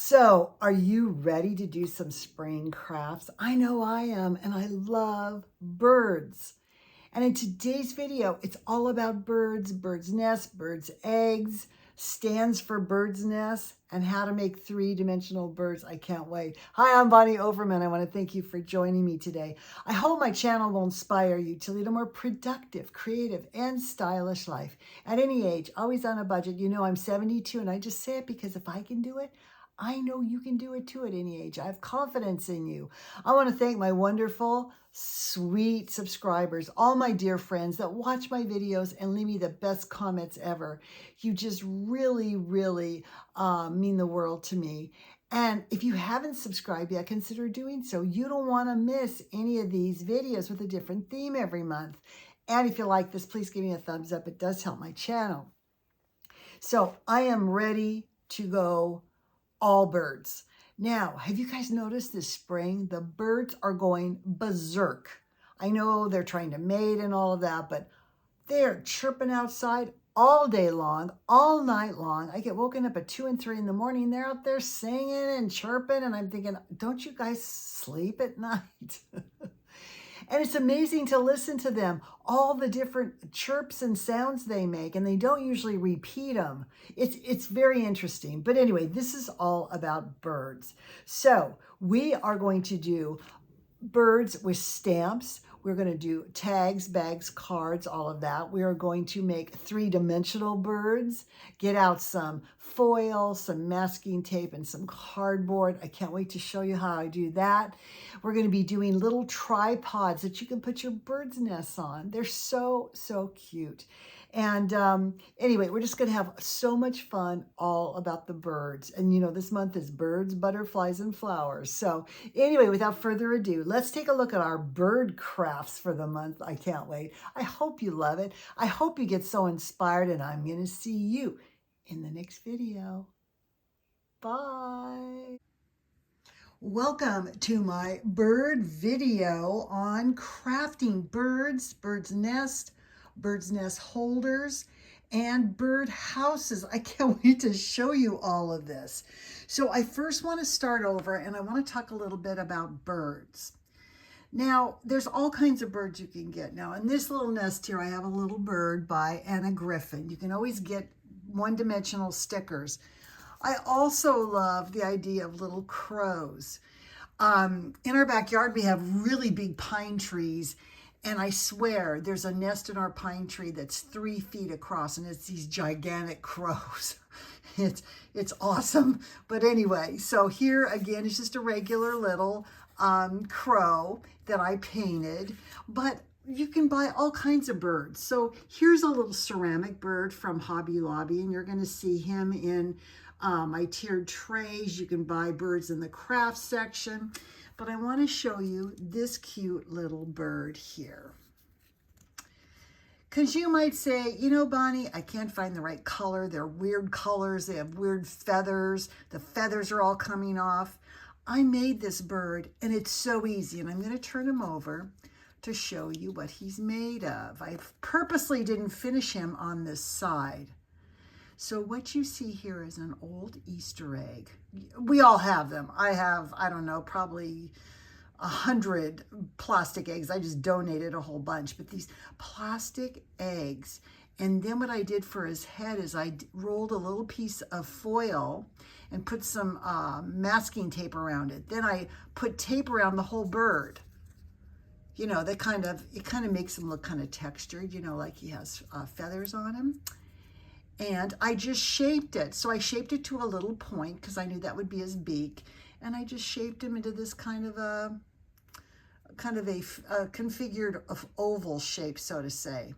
So, are you ready to do some spring crafts? I know I am, and I love birds. And in today's video, it's all about birds, birds' nests, birds' eggs, stands for birds' nests, and how to make three-dimensional birds. I can't wait. Hi, I'm Bonnie Overman. I want to thank you for joining me today. I hope my channel will inspire you to lead a more productive, creative, and stylish life. At any age, always on a budget. You know I'm 72, and I just say it because if I can do it, I know you can do it too at any age. I have confidence in you. I want to thank my wonderful, sweet subscribers, all my dear friends that watch my videos and leave me the best comments ever. You just really, really mean the world to me. And if you haven't subscribed yet, consider doing so. You don't want to miss any of these videos with a different theme every month. And if you like this, please give me a thumbs up. It does help my channel. So I am ready to go all birds. Now, have you guys noticed this spring? The birds are going berserk. I know they're trying to mate and all of that, but they're chirping outside all day long, all night long. I get woken up at 2 and 3 in the morning. They're out there singing and chirping, and I'm thinking, don't you guys sleep at night? And it's amazing to listen to them, all the different chirps and sounds they make, and they don't usually repeat them. It's very interesting. But anyway, this is all about birds. So we are going to do birds with stamps. We're going to do tags, bags, cards, all of that. We are going to make three-dimensional birds, get out some foil, some masking tape, and some cardboard. I can't wait to show you how I do that. We're going to be doing little tripods that you can put your bird's nests on. They're so, so cute. And anyway, we're just going to have so much fun all about the birds. And you know, this month is birds, butterflies, and flowers. So anyway, without further ado, let's take a look at our bird crafts for the month. I can't wait. I hope you love it. I hope you get so inspired, and I'm going to see you in the next video. Bye. Welcome to my bird video on crafting birds, bird's nest holders, and bird houses. I can't wait to show you all of this. So I first want to start over, and I want to talk a little bit about birds. Now, there's all kinds of birds you can get. Now, in this little nest here, I have a little bird by Anna Griffin. You can always get one-dimensional stickers. I also love the idea of little crows. In our backyard, we have really big pine trees, and I swear there's a nest in our pine tree that's 3 feet across, and it's these gigantic crows. It's awesome. But anyway, so here again, it's just a regular little crow that I painted, but you can buy all kinds of birds. So here's a little ceramic bird from Hobby Lobby, and you're going to see him in my tiered trays. You can buy birds in the craft section, but I want to show you this cute little bird here. Because you might say, you know, Bonnie, I can't find the right color. They're weird colors. They have weird feathers. The feathers are all coming off. I made this bird, and it's so easy, and I'm going to turn him over to show you what he's made of. I purposely didn't finish him on this side. So what you see here is an old Easter egg. We all have them. I have, I don't know, probably 100 plastic eggs. I just donated a whole bunch, but these plastic eggs. And then what I did for his head is I rolled a little piece of foil and put some masking tape around it. Then I put tape around the whole bird. You know, it kind of makes him look kind of textured, you know, like he has feathers on him. And I just shaped it. So I shaped it to a little point because I knew that would be his beak. And I just shaped him into this kind of a configured oval shape, so to say.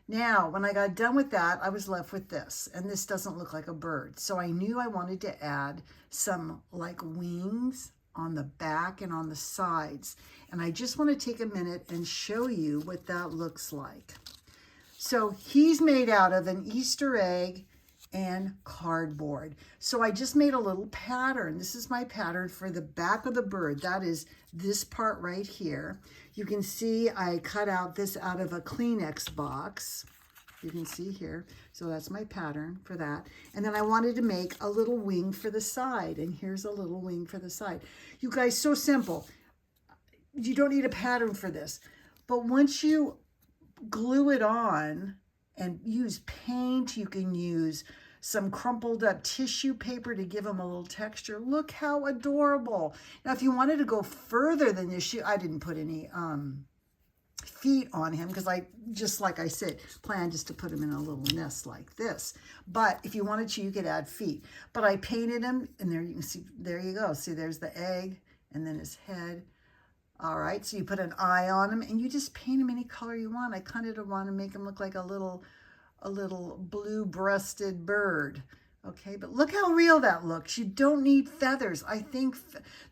Now, when I got done with that, I was left with this, and this doesn't look like a bird. So I knew I wanted to add some like wings on the back and on the sides. And I just want to take a minute and show you what that looks like. So he's made out of an Easter egg and cardboard. So I just made a little pattern. This is my pattern for the back of the bird. That is this part right here. You can see I cut out this out of a Kleenex box. You can see here. So that's my pattern for that. And then I wanted to make a little wing for the side. And here's a little wing for the side. You guys, so simple. You don't need a pattern for this. But once you glue it on and use paint, you can use some crumpled up tissue paper to give them a little texture. Look how adorable. Now, if you wanted to go further than this, I didn't put any feet on him because I, just like I said, planned just to put him in a little nest like this. But if you wanted to, you could add feet. But I painted him, and there you can see, there you go. See, there's the egg and then his head. All right, so you put an eye on him and you just paint him any color you want. I kind of want to make him look like a little blue-breasted bird. Okay, but look how real that looks. You don't need feathers. I think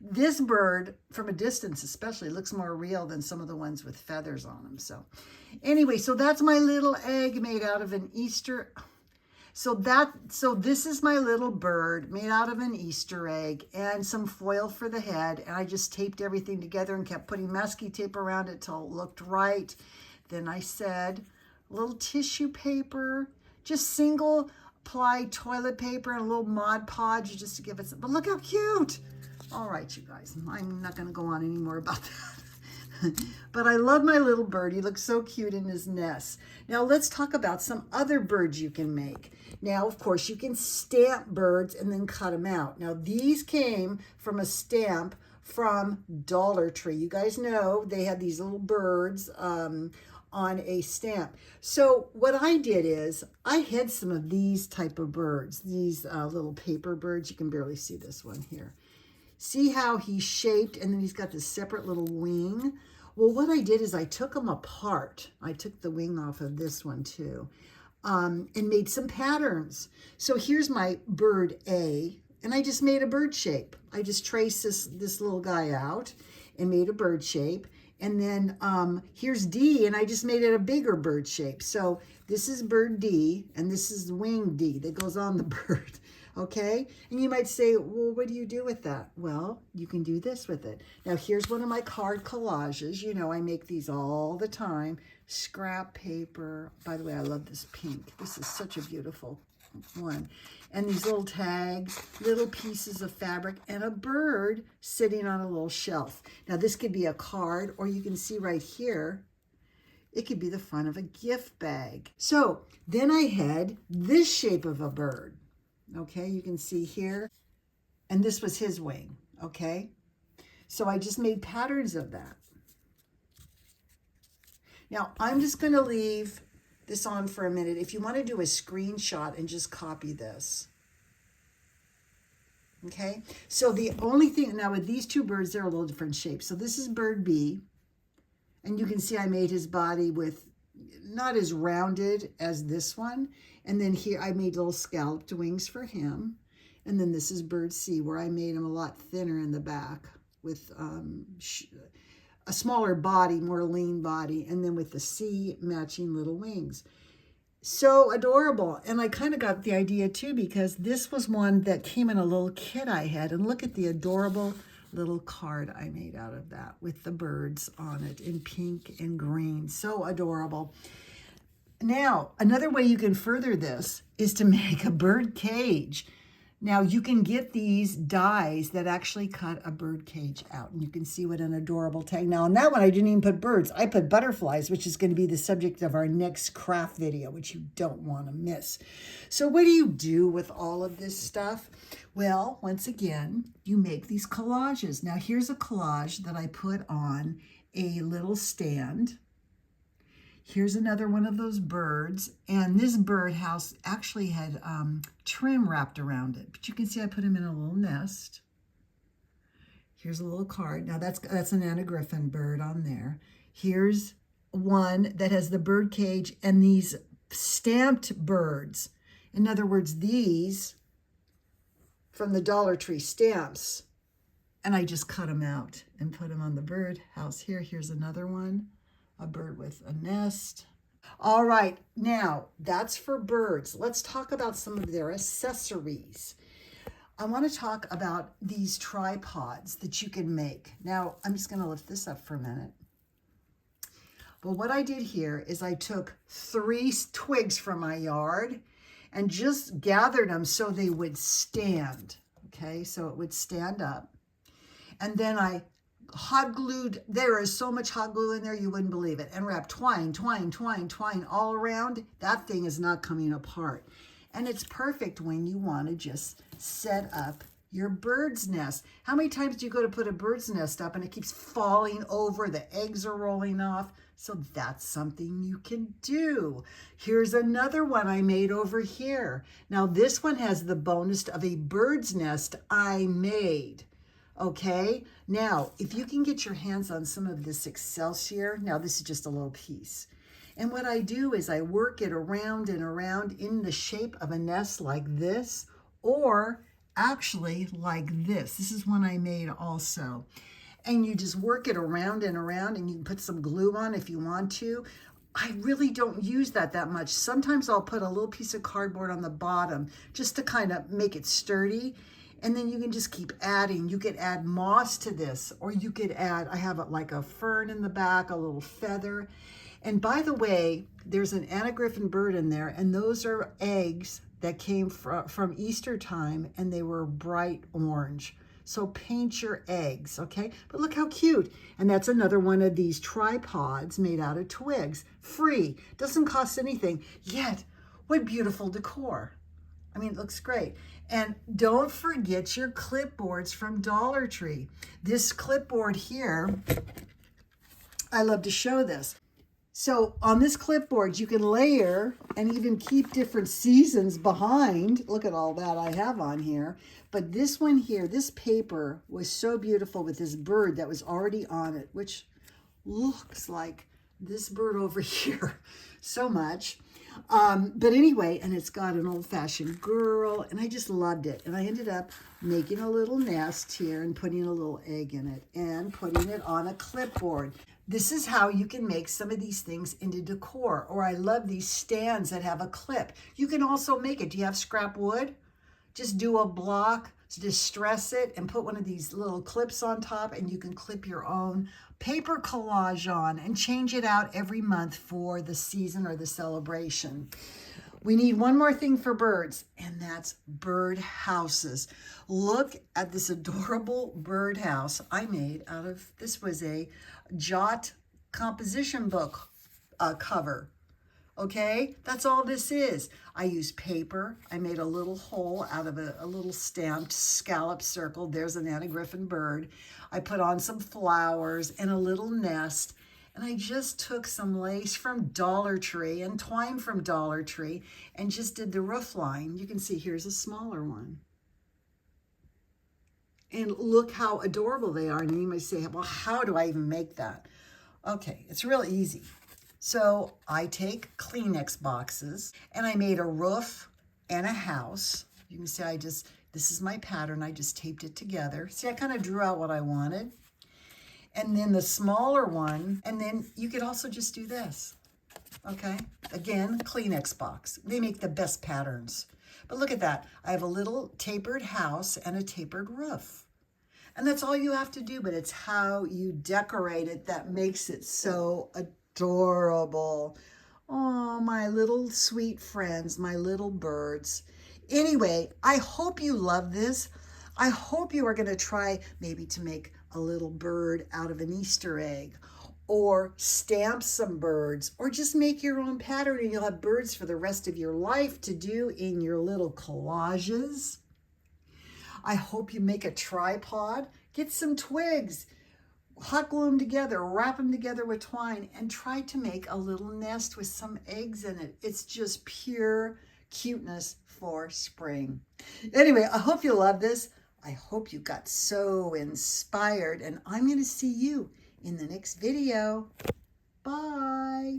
this bird, from a distance especially, looks more real than some of the ones with feathers on them. So anyway, so that's my little egg made out of an Easter. So this is my little bird made out of an Easter egg and some foil for the head. And I just taped everything together and kept putting masking tape around it till it looked right. Then I said, a little tissue paper, just single ply toilet paper and a little Mod Podge just to give it some, but look how cute. All right, you guys, I'm not gonna go on anymore about that. But I love my little bird. He looks so cute in his nest. Now let's talk about some other birds you can make. Now, of course, you can stamp birds and then cut them out. Now, these came from a stamp from Dollar Tree. You guys know they had these little birds on a stamp. So what I did is I had some of these type of birds, these little paper birds. You can barely see this one here. See how he's shaped, and then he's got this separate little wing. Well, what I did is I took them apart. I took the wing off of this one too, and made some patterns. So here's my bird A, and I just made a bird shape. I just traced this little guy out and made a bird shape. And then here's D, and I just made it a bigger bird shape. So this is bird D, and this is wing D that goes on the bird, okay? And you might say, well, what do you do with that? Well, you can do this with it. Now, here's one of my card collages. You know, I make these all the time. Scrap paper. By the way, I love this pink. This is such a beautiful one. And these little tags, little pieces of fabric, and a bird sitting on a little shelf. Now, this could be a card, or you can see right here, it could be the front of a gift bag. So then I had this shape of a bird. Okay, you can see here. And this was his wing, okay? So I just made patterns of that. Now, I'm just going to leave this on for a minute. If you want to do a screenshot and just copy this. Okay, so the only thing, now with these two birds, they're a little different shapes. So this is bird B, and you can see I made his body with not as rounded as this one. And then here I made little scalloped wings for him. And then this is bird C, where I made him a lot thinner in the back with a smaller body, more lean body, and then with the C matching little wings. So adorable. And I kind of got the idea too, because this was one that came in a little kit I had. And look at the adorable little card I made out of that with the birds on it in pink and green. So adorable. Now, another way you can further this is to make a bird cage. Now, you can get these dies that actually cut a bird cage out, and you can see what an adorable tag. Now, on that one, I didn't even put birds. I put butterflies, which is going to be the subject of our next craft video, which you don't want to miss. So what do you do with all of this stuff? Well, once again, you make these collages. Now, here's a collage that I put on a little stand. Here's another one of those birds, and this birdhouse actually had trim wrapped around it, but you can see I put him in a little nest. Here's a little card. Now that's an Anna Griffin bird on there. Here's one that has the bird cage and these stamped birds. In other words, these from the Dollar Tree stamps, and I just cut them out and put them on the birdhouse here. Here's another one. A bird with a nest. All right, now that's for birds. Let's talk about some of their accessories. I want to talk about these tripods that you can make. Now, I'm just going to lift this up for a minute. But what I did here is I took 3 twigs from my yard and just gathered them so they would stand. Okay, so it would stand up. And then I hot glued, there is so much hot glue in there you wouldn't believe it, and wrapped twine, twine, twine, twine all around. That thing is not coming apart. And it's perfect when you want to just set up your bird's nest. How many times do you go to put a bird's nest up and it keeps falling over, the eggs are rolling off? So that's something you can do. Here's another one I made over here. Now this one has the bonus of a bird's nest I made. Okay, now if you can get your hands on some of this Excelsior, now this is just a little piece. And what I do is I work it around and around in the shape of a nest like this, or actually like this. This is one I made also. And you just work it around and around, and you can put some glue on if you want to. I really don't use that much. Sometimes I'll put a little piece of cardboard on the bottom just to kind of make it sturdy. And then you can just keep adding. You could add moss to this, or you could add, I have like a fern in the back, a little feather. And by the way, there's an Anna Griffin bird in there, and those are eggs that came from Easter time, and they were bright orange. So paint your eggs, okay? But look how cute. And that's another one of these tripods made out of twigs. Free, doesn't cost anything. Yet, what beautiful decor. I mean, it looks great. And don't forget your clipboards from Dollar Tree. This clipboard here, I love to show this. So on this clipboard, you can layer and even keep different seasons behind. Look at all that I have on here. But this one here, this paper was so beautiful with this bird that was already on it, which looks like this bird over here so much. But anyway, and it's got an old-fashioned girl, and I just loved it. And I ended up making a little nest here and putting a little egg in it and putting it on a clipboard. This is how you can make some of these things into decor. Or I love these stands that have a clip. You can also make it. Do you have scrap wood? Just do a block, distress it, and put one of these little clips on top, and you can clip your own paper collage on and change it out every month for the season or the celebration. We need one more thing for birds, and that's bird houses. Look at this adorable bird house I made out of, this was a Jot composition book cover. Okay, that's all this is. I used paper. I made a little hole out of a little stamped scallop circle. There's an Anna Griffin bird. I put on some flowers and a little nest. And I just took some lace from Dollar Tree and twine from Dollar Tree and just did the roof line. You can see here's a smaller one. And look how adorable they are. And you may say, well, how do I even make that? Okay, it's real easy. So I take Kleenex boxes and I made a roof and a house. You can see this is my pattern. I just taped it together. See, I kind of drew out what I wanted. And then the smaller one, and then you could also just do this. Okay, again, Kleenex box. They make the best patterns. But look at that. I have a little tapered house and a tapered roof. And that's all you have to do, but it's how you decorate it that makes it so adorable. Oh, my little sweet friends, my little birds. Anyway, I hope you love this. I hope you are going to try maybe to make a little bird out of an Easter egg, or stamp some birds, or just make your own pattern and you'll have birds for the rest of your life to do in your little collages. I hope you make a tripod. Get some twigs, hot glue them together, wrap them together with twine, and try to make a little nest with some eggs in it. It's just pure cuteness for spring. Anyway, I hope you love this. I hope you got so inspired, and I'm going to see you in the next video. Bye.